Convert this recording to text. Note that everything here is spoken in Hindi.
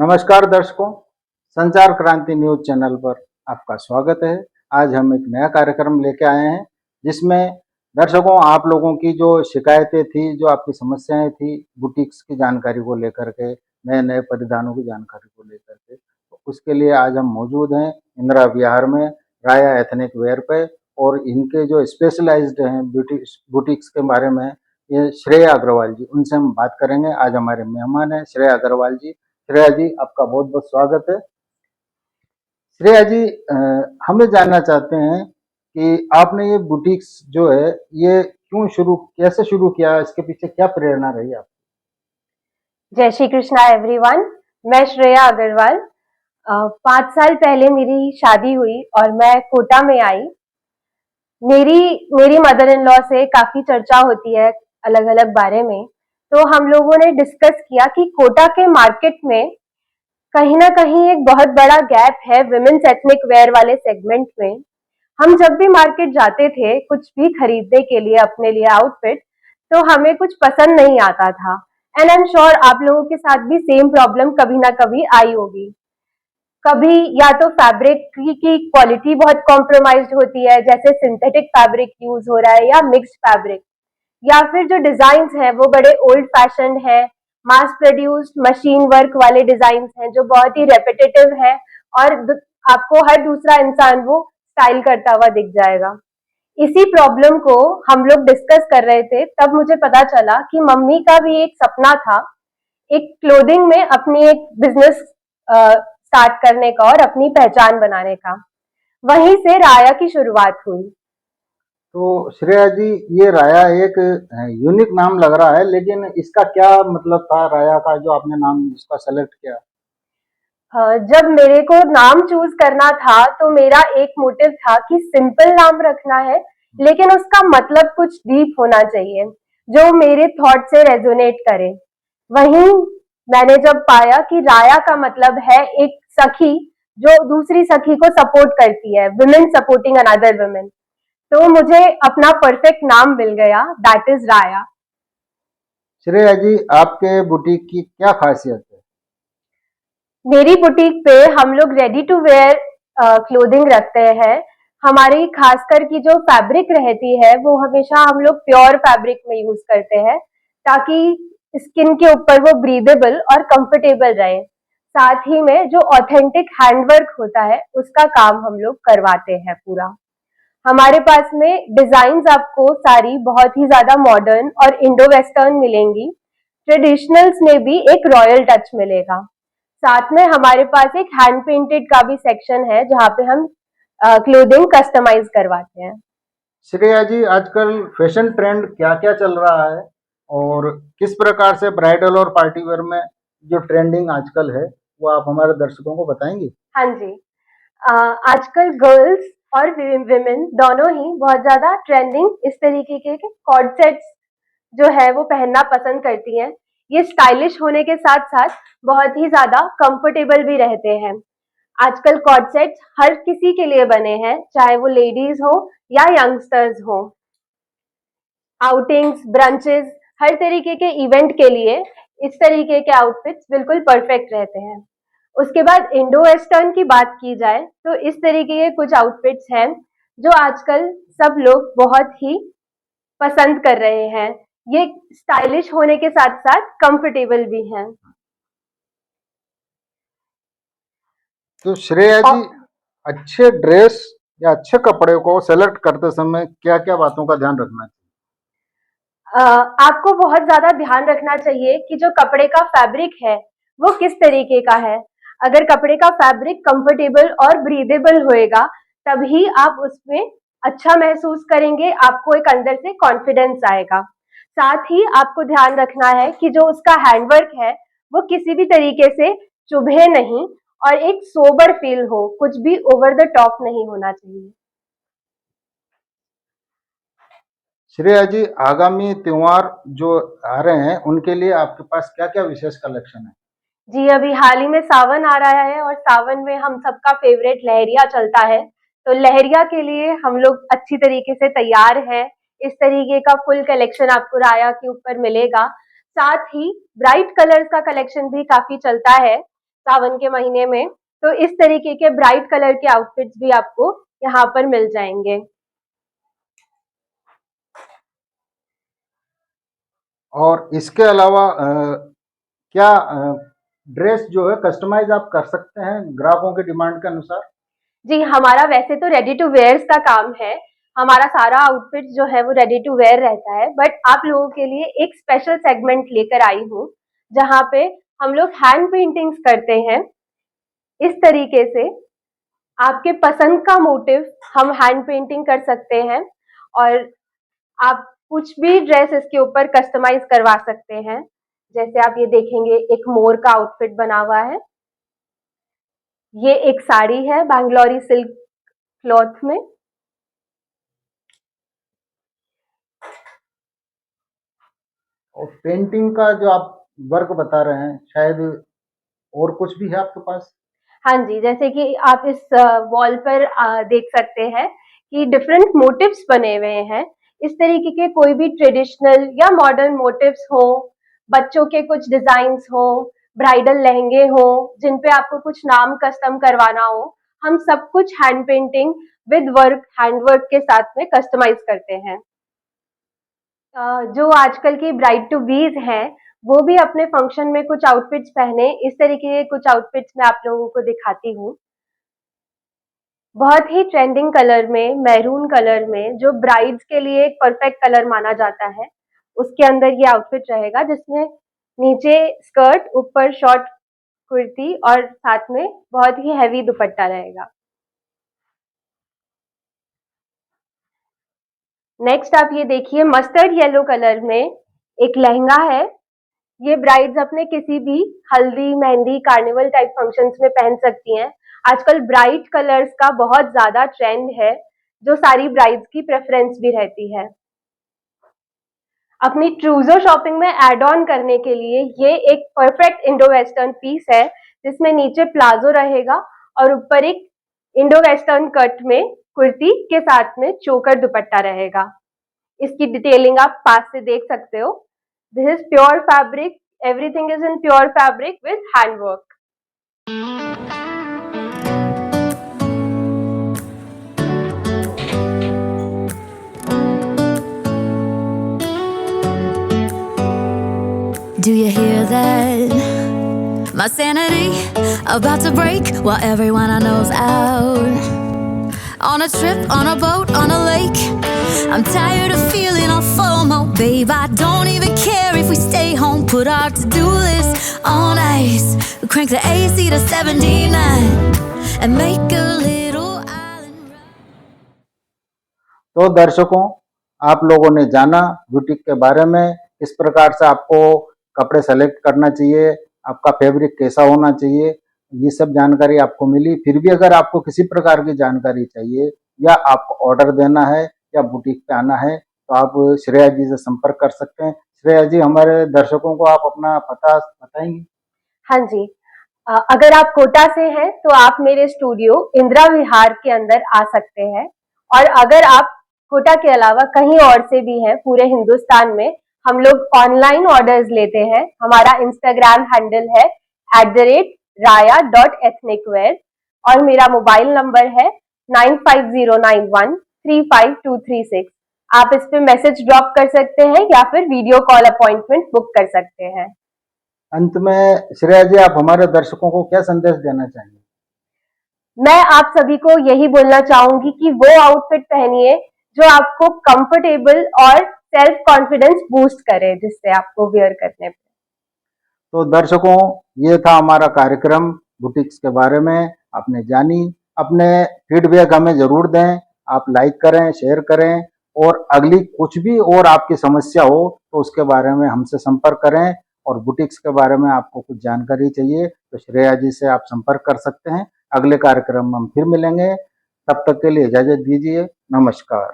नमस्कार दर्शकों, संचार क्रांति न्यूज चैनल पर आपका स्वागत है। आज हम एक नया कार्यक्रम लेके आए हैं जिसमें दर्शकों आप लोगों की जो शिकायतें थी, जो आपकी समस्याएं थी, बुटीक्स की जानकारी को लेकर के, नए-नए परिधानों की जानकारी को लेकर के, तो उसके लिए आज हम मौजूद हैं इंदिरा विहार में राया एथनिक वेयर पे और इनके जो स्पेशलाइज्ड हैं बुटीक्स के बारे में ये श्रेया अग्रवाल जी, उनसे हम बात करेंगे। आज हमारे मेहमान हैं श्रेया अग्रवाल जी। श्रेया जी आपका बहुत बहुत स्वागत है। श्रेया जी हम ये जानना चाहते हैं कि आपने ये बुटीक्स जो है ये कैसे शुरू किया, इसके पीछे क्या प्रेरणा रही आप? जय श्री कृष्णा एवरीवन। मैं श्रेया अग्रवाल। 5 साल पहले मेरी शादी हुई और मैं कोटा में आई। मेरी मेरी मदर इन लॉ से काफी चर्चा होती है अलग अलग बारे में। तो हम लोगों ने डिस्कस किया कि कोटा के मार्केट में कहीं ना कहीं एक बहुत बड़ा गैप है विमेन्स एथनिक वेयर वाले सेगमेंट में। हम जब भी मार्केट जाते थे कुछ भी खरीदने के लिए अपने लिए आउटफिट, तो हमें कुछ पसंद नहीं आता था। एंड आई एम श्योर आप लोगों के साथ भी सेम प्रॉब्लम कभी ना कभी आई होगी। कभी या तो फैब्रिक की क्वालिटी बहुत कॉम्प्रोमाइज्ड होती है, जैसे सिंथेटिक फैब्रिक यूज हो रहा है या मिक्स्ड फैब्रिक, या फिर जो डिजाइन है वो बड़े ओल्ड फैशन है, मास प्रोड्यूस्ड मशीन वर्क वाले डिजाइन हैं जो बहुत ही रेपिटेटिव है और आपको हर दूसरा इंसान वो स्टाइल करता हुआ दिख जाएगा। इसी प्रॉब्लम को हम लोग डिस्कस कर रहे थे, तब मुझे पता चला कि मम्मी का भी एक सपना था एक क्लोथिंग में अपनी एक बिजनेस स्टार्ट करने का और अपनी पहचान बनाने का। वहीं से राया की शुरुआत हुई। तो श्रेया जी ये राया एक यूनिक नाम लग रहा है, लेकिन इसका क्या मतलब था राया का जो आपने नाम इसका सेलेक्ट किया? जब मेरे को नाम चूज करना था तो मेरा एक मोटिव था कि सिंपल नाम रखना है, लेकिन उसका मतलब कुछ डीप होना चाहिए जो मेरे थॉट से रेजोनेट करे। वहीं मैंने जब पाया कि राया का मतलब है एक सखी जो दूसरी सखी को सपोर्ट करती है, विमेन सपोर्टिंग अनदर वुमेन, तो मुझे अपना परफेक्ट नाम मिल गया, दैट इज राया। श्रेया जी आपके बुटीक की क्या खासियत है? मेरी बुटीक पे हम लोग रेडी टू वेयर क्लोथिंग रखते हैं। हमारी खासकर की जो फैब्रिक रहती है वो हमेशा हम लोग प्योर फैब्रिक में यूज करते हैं, ताकि स्किन के ऊपर वो ब्रीदेबल और कंफर्टेबल रहे। साथ ही में जो ऑथेंटिक हैंडवर्क होता है उसका काम हम लोग करवाते हैं पूरा। हमारे पास में डिजाइन आपको सारी बहुत ही ज्यादा मॉडर्न और इंडो वेस्टर्न मिलेंगी। ट्रेडिशनल्स में भी एक रॉयल टच मिलेगा। साथ में हमारे पास एक हैंड पेंटेड का भी सेक्शन है जहाँ पे हम क्लोथिंग कस्टमाइज करवाते हैं। श्रेया जी आजकल फैशन ट्रेंड क्या क्या चल रहा है और किस प्रकार से ब्राइडल और पार्टी वेयर में जो ट्रेंडिंग आजकल है वो आप हमारे दर्शकों को बताएंगी? हाँ जी। आजकल गर्ल्स और विमेन दोनों ही बहुत ज्यादा ट्रेंडिंग इस तरीके के कॉर्ड सेट्स जो है वो पहनना पसंद करती हैं। ये स्टाइलिश होने के साथ साथ बहुत ही ज्यादा कंफर्टेबल भी रहते हैं। आजकल कॉर्ड सेट्स हर किसी के लिए बने हैं, चाहे वो लेडीज हो या यंगस्टर्स हो। आउटिंग्स, ब्रंचेस, हर तरीके के इवेंट के लिए इस तरीके के आउटफिट्स बिल्कुल परफेक्ट रहते हैं। उसके बाद इंडो वेस्टर्न की बात की जाए तो इस तरीके के कुछ आउटफिट्स हैं जो आजकल सब लोग बहुत ही पसंद कर रहे हैं। ये स्टाइलिश होने के साथ साथ कंफर्टेबल भी हैं। तो श्रेया जी अच्छे ड्रेस या अच्छे कपड़े को सेलेक्ट करते समय क्या क्या बातों का ध्यान रखना चाहिए? आपको बहुत ज्यादा ध्यान रखना चाहिए कि जो कपड़े का फैब्रिक है वो किस तरीके का है। अगर कपड़े का फैब्रिक कंफर्टेबल और ब्रीदेबल होएगा तभी आप उसमें अच्छा महसूस करेंगे, आपको एक अंदर से कॉन्फिडेंस आएगा। साथ ही आपको ध्यान रखना है कि जो उसका हैंडवर्क है वो किसी भी तरीके से चुभे नहीं और एक सोबर फील हो, कुछ भी ओवर द टॉप नहीं होना चाहिए। श्रेया जी आगामी त्योहार जो आ रहे हैं उनके लिए आपके पास क्या क्या विशेष कलेक्शन है? जी, अभी हाल ही में सावन आ रहा है और सावन में हम सबका फेवरेट लहरिया चलता है। तो लहरिया के लिए हम लोग अच्छी तरीके से तैयार हैं। इस तरीके का फुल कलेक्शन आपको राया के ऊपर मिलेगा। साथ ही ब्राइट कलर्स का कलेक्शन भी काफी चलता है। सावन के महीने में, तो इस तरीके के ब्राइट कलर के आउटफिट्स भी आपको यहाँ पर मिल जाएंगे। और इसके अलावा क्या ड्रेस जो है कस्टमाइज आप कर सकते हैं ग्राहकों की डिमांड के अनुसार? जी, हमारा वैसे तो रेडी टू वेयर्स का काम है। हमारा सारा आउटफिट जो है वो रेडी टू वेयर रहता है, बट आप लोगों के लिए एक स्पेशल सेगमेंट लेकर आई हूँ, जहाँ पे हम लोग हैंड पेंटिंग्स करते हैं। इस तरीके से आपके पसंद का मोटिव हम हैंड पेंटिंग कर सकते हैं, और आप कुछ भी ड्रेस इसके ऊपर कस्टमाइज करवा सकते हैं। जैसे आप ये देखेंगे, एक मोर का आउटफिट बना हुआ है। ये एक साड़ी है बैंगलोरी सिल्क क्लॉथ में। और पेंटिंग का जो आप वर्क बता रहे हैं, शायद और कुछ भी है आपके पास? हाँ जी, जैसे कि आप इस वॉल पर देख सकते हैं कि डिफरेंट मोटिव्स बने हुए हैं। इस तरीके के कोई भी ट्रेडिशनल या मॉडर्न मोटिव्स हो, बच्चों के कुछ डिजाइन्स हो, ब्राइडल लहंगे हो, जिन पे आपको कुछ नाम कस्टम करवाना हो, हम सब कुछ hand painting with work, hand work के साथ में कस्टमाइज करते हैं। जो आजकल की ब्राइड टू बीज हैं, वो भी अपने फंक्शन में कुछ आउटफिट्स पहने। इस तरीके के कुछ आउटफिट्स मैं आप लोगों को दिखाती हूँ। बहुत ही ट्रेंडिंग कलर में, मैरून कलर में, जो ब्राइड्स के लिए एक परफेक्ट कलर माना जाता है, उसके अंदर ये आउटफिट रहेगा, जिसमें नीचे स्कर्ट, ऊपर शॉर्ट कुर्ती और साथ में बहुत ही हैवी दुपट्टा रहेगा। नेक्स्ट आप ये देखिए, मस्टर्ड येलो कलर में एक लहंगा है। ये ब्राइड्स अपने किसी भी हल्दी, मेहंदी, कार्निवल टाइप फंक्शंस में पहन सकती हैं। आजकल ब्राइट कलर्स का बहुत ज्यादा ट्रेंड है, जो सारी ब्राइड्स की प्रेफरेंस भी रहती है। अपनी ट्रूजो शॉपिंग में एड ऑन करने के लिए ये एक परफेक्ट इंडो वेस्टर्न पीस है, जिसमें नीचे प्लाजो रहेगा और ऊपर एक इंडो वेस्टर्न कट में कुर्ती के साथ में चोकर दुपट्टा रहेगा। इसकी डिटेलिंग आप पास से देख सकते हो। This is pure fabric, everything is in pure fabric with handwork. Do you hear that? My sanity about to break while everyone I know's out. On a trip, on a boat, on a lake. I'm tired of feeling all FOMO, babe. I don't even care if we stay home. Put our to-do list on ice. We crank the AC to 79 and make a little island. तो दर्शकों, आप लोगों ने जाना बुटीक के बारे में, किस प्रकार से आपको कपड़े सेलेक्ट करना चाहिए, आपका फैब्रिक कैसा होना चाहिए, ये सब जानकारी आपको मिली। फिर भी अगर आपको किसी प्रकार की जानकारी चाहिए या आपको ऑर्डर देना है या बुटीक पे आना है, तो आप श्रेया जी से संपर्क कर सकते हैं। श्रेया जी, हमारे दर्शकों को आप अपना पता बताएंगी? हाँ जी, अगर आप कोटा से हैं तो आप मेरे स्टूडियो इंदिरा विहार के अंदर आ सकते हैं, और अगर आप कोटा के अलावा कहीं और से भी हैं पूरे हिंदुस्तान में, हम लोग ऑनलाइन ऑर्डर्स लेते हैं। हमारा इंस्टाग्राम हैंडल है @raya.ethnicwear, और मेरा मोबाइल नंबर है 9509135236। आप इस पे मैसेज ड्रॉप कर सकते हैं या फिर वीडियो कॉल अपॉइंटमेंट बुक कर सकते हैं। अंत में श्रेया जी, आप हमारे दर्शकों को क्या संदेश देना चाहेंगे? मैं आप सभी को यही बोलना चाहूंगी कि वो आउटफिट पहनिए जो आपको कंफर्टेबल और सेल्फ कॉन्फिडेंस बूस्ट करे, जिससे आपको वेयर करने पे। तो दर्शकों, ये था हमारा कार्यक्रम बुटीक्स के बारे में। आपने जानी, अपने फीडबैक हमें जरूर दें। आप लाइक करें, शेयर करें, और अगली कुछ भी और आपकी समस्या हो तो उसके बारे में हमसे संपर्क करें। और बुटीक्स के बारे में आपको कुछ जानकारी चाहिए तो श्रेया जी से आप संपर्क कर सकते हैं। अगले कार्यक्रम में हम फिर मिलेंगे, तब तक के लिए इजाजत दीजिए। नमस्कार।